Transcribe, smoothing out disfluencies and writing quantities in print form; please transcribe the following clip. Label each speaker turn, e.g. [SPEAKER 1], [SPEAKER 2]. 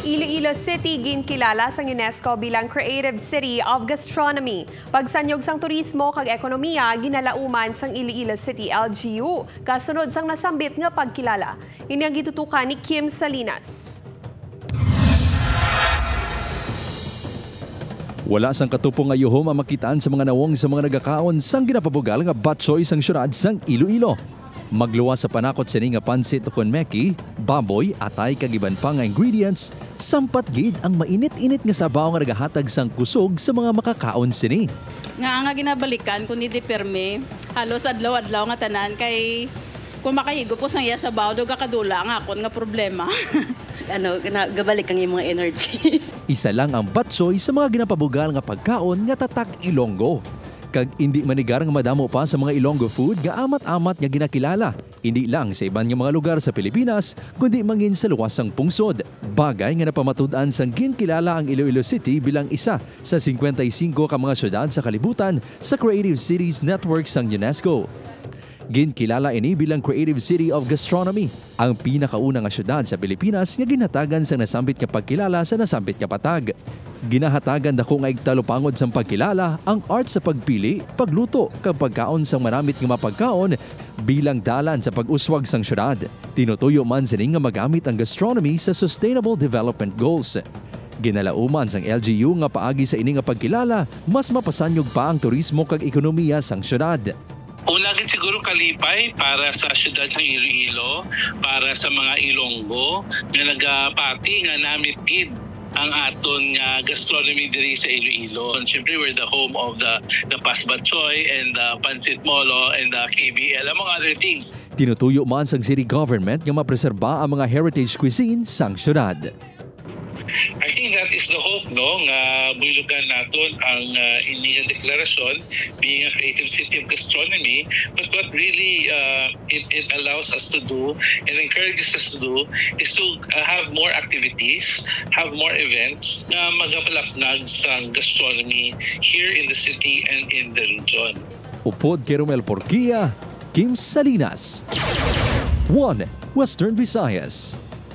[SPEAKER 1] Iloilo City ginkilala sa UNESCO bilang Creative City of Gastronomy. Pagsanyog sang turismo kag ekonomiya ginalauman sang Iloilo City LGU kasunod sang nasambit nga pagkilala. Ini ang gitutukan ni Kim Salinas.
[SPEAKER 2] Wala sang katupong nga yuhom ang makitaan sa mga nawong sa mga nagakaon sang ginapabugal nga batsoy sang syudad sang Iloilo. Magluwas sa panakot sini nga pansit o konmeki, baboy, atay kagiban pa nga ingredients, sampat gid ang mainit-init nga sabaw nga nagahatag sang kusog sa mga makakaon sini.
[SPEAKER 3] Nga ginabalikan kundi di perme, halos adlaw-adlaw nga tanan kay kung makahigo po sang iya sabaw do kadula nga akon nga problema.
[SPEAKER 4] Gabalik ang imong energy.
[SPEAKER 2] Isa lang ang batsoy sa mga ginapabugal nga pagkaon nga tatak Ilonggo. Kag hindi manigar nga madamo pa sa mga Ilonggo food nga amat-amat nga ginakilala. Hindi lang sa iban nga mga lugar sa Pilipinas, kundi mangin sa luwasang pungsod. Bagay nga napamatud-an sang ginkilala ang Iloilo City bilang isa sa 55 ka mga syudad sa kalibutan sa Creative Cities Network sang UNESCO. Ginkilala ini bilang Creative City of Gastronomy, ang pinakaunang nga syudad sa Pilipinas nga ginhatagan sa nasambit nga pagkilala sa nasambit nga patag. Ginahatagan dako nga igtalupangod sa pagkilala ang art sa pagpili, pagluto kag pagkaon sang maramit nga mapagkaon bilang dalan sa pag-uswag sang syudad. Tinutuyo man sini nga magamit ang gastronomy sa Sustainable Development Goals. Ginalauman sang LGU nga paagi sa ini nga pagkilala, mas mapasanyog pa ang turismo kag ekonomiya sang syudad.
[SPEAKER 5] Una gid siguro kalipay para sa syudad ng Iloilo, para sa mga Ilonggo nga nagapati nga namit gid ang aton nga gastronomy diri sa Iloilo. And syempre we're the home of the Pasbatsoy and the Pancit Molo and the KBL among other things.
[SPEAKER 2] Tinutuyo man sang city government nga mapreserba ang mga heritage cuisine sang syudad.
[SPEAKER 5] I think that is the hope, no, nga bulugan naton ang inyong deklarasyon being a creative city of gastronomy, but what really it allows us to do and encourages us to do is to have more activities, have more events na magapalapnag sa gastronomy here in the city and in the region.
[SPEAKER 2] Upod kay Romel Porquia, Kim Salinas, 1 Western Visayas.